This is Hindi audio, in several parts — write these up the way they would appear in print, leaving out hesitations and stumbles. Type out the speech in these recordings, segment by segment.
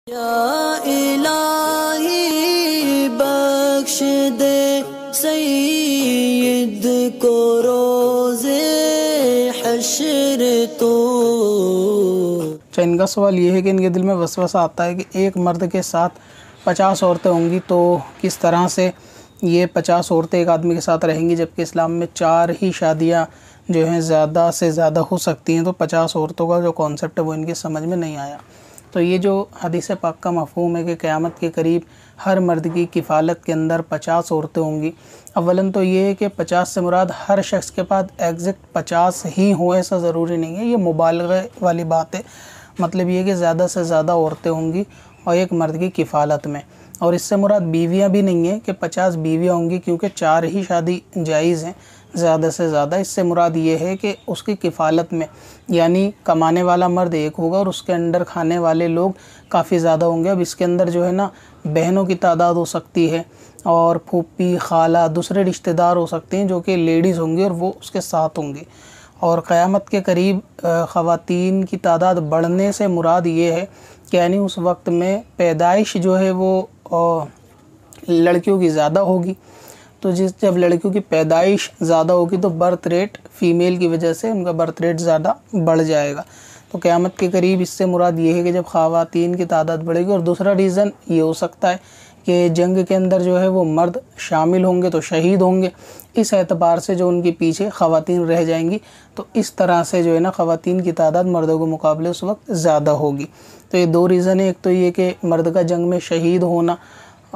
या इलाही बख्श दे सईद को रोज़े हश्र तो। इनका सवाल ये है कि इनके दिल में वसवसा आता है कि एक मर्द के साथ 50 औरतें होंगी, तो किस तरह से ये 50 औरतें एक आदमी के साथ रहेंगी, जबकि इस्लाम में 4 ही शादियाँ जो हैं ज़्यादा से ज़्यादा हो सकती हैं। तो 50 औरतों का जो कॉन्सेप्ट है वो इनके समझ में नहीं आया। तो ये जो हदीस पाक का मफ़हूम है कि क़यामत के करीब हर मर्द की किफ़ालत के अंदर 50 औरतें होंगी, अव्वलन तो ये है कि 50 से मुराद हर शख्स के पास एग्जैक्ट 50 ही हो, ऐसा ज़रूरी नहीं है। ये मुबालग़ा वाली बात है। मतलब ये कि ज़्यादा से ज़्यादा औरतें होंगी और एक मर्द की किफ़ालत में। और इससे मुराद बीवियां भी नहीं है कि 50 बीवियां होंगी, क्योंकि 4 ही शादी जायज़ हैं ज़्यादा से ज़्यादा। इससे मुराद ये है कि उसकी किफ़ालत में, यानी कमाने वाला मर्द एक होगा और उसके अंडर खाने वाले लोग काफ़ी ज़्यादा होंगे। अब इसके अंदर जो है ना, बहनों की तादाद हो सकती है और फूफी, खाला, दूसरे रिश्तेदार हो सकते हैं जो कि लेडीज़ होंगी और वो उसके साथ होंगी। और क़यामत के करीब ख़वातीन की तादाद बढ़ने से मुराद ये है कि यानी उस वक्त में पैदाइश जो है वो लड़कियों की ज़्यादा होगी। तो जब लड़कियों की पैदाइश ज़्यादा होगी तो बर्थ रेट फ़ीमेल की वजह से उनका बर्थ रेट ज़्यादा बढ़ जाएगा। तो क़यामत के करीब इससे मुराद ये है कि जब ख़वातीन की तादाद बढ़ेगी। और दूसरा रीज़न ये हो सकता है कि जंग के अंदर जो है वो मर्द शामिल होंगे तो शहीद होंगे, इस एतबार से जो उनके पीछे ख़वातीन रह जाएंगी। तो इस तरह से जो है ना, ख़वातीन की तादाद मर्दों के मुकाबले उस वक्त ज़्यादा होगी। तो ये 2 रीज़न है। एक तो ये कि मर्द का जंग में शहीद होना,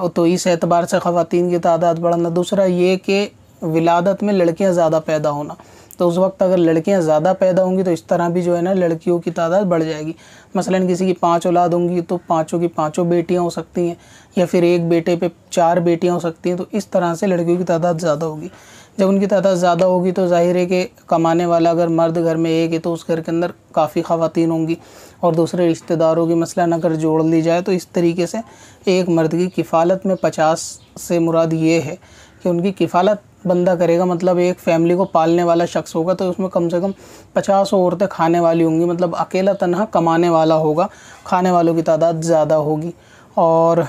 तो इस एतबार से ख़वातीन की तादाद बढ़ना। दूसरा ये कि विलादत में लड़कियां ज़्यादा पैदा होना, तो उस वक्त अगर लड़कियां ज़्यादा पैदा होंगी तो इस तरह भी जो है ना, लड़कियों की तादाद बढ़ जाएगी। मसलन किसी की 5 औलाद होंगी तो 5 की 5 बेटियां हो सकती हैं, या फिर एक बेटे पे 4 बेटियां हो सकती हैं। तो इस तरह से लड़कियों की तादाद ज़्यादा होगी। जब उनकी तादाद ज़्यादा होगी तो जाहिर है कि कमाने वाला अगर मर्द घर में एक है तो उस घर के अंदर काफ़ी ख़वातीन होंगी और दूसरे रिश्तेदारों की मसलन अगर जोड़ ली जाए तो इस तरीके से एक मर्द की किफ़ालत में 50 से मुराद ये है कि उनकी किफ़ालत बंदा करेगा। मतलब एक फ़ैमिली को पालने वाला शख्स होगा तो उसमें कम से कम 50 औरतें खाने वाली होंगी। मतलब अकेला तन्हा कमाने वाला होगा, खाने वालों की तादाद ज़्यादा होगी। और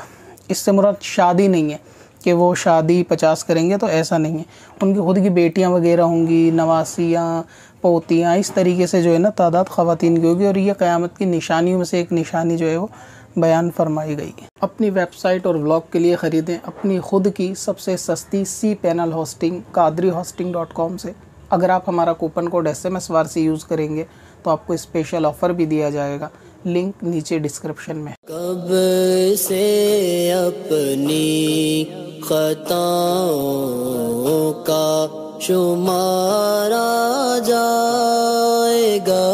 इससे मुराद शादी नहीं है कि वो शादी 50 करेंगे, तो ऐसा नहीं है। उनकी खुद की बेटियां वगैरह होंगी, नवासियाँ, पोतियाँ, इस तरीके से जो है ना तादाद ख़वातीन की होगी। और ये क़यामत की निशानियों में से एक निशानी जो है वो बयान फरमाई गई है। अपनी वेबसाइट और व्लॉग के लिए ख़रीदें अपनी खुद की सबसे सस्ती cPanel होस्टिंग qadrihosting.com से। अगर आप हमारा coupon code SMS Warsi use करेंगे तो आपको स्पेशल ऑफ़र भी दिया जाएगा। लिंक नीचे डिस्क्रिप्शन में। कब से अपनी खताओं का शुमारा जाएगा।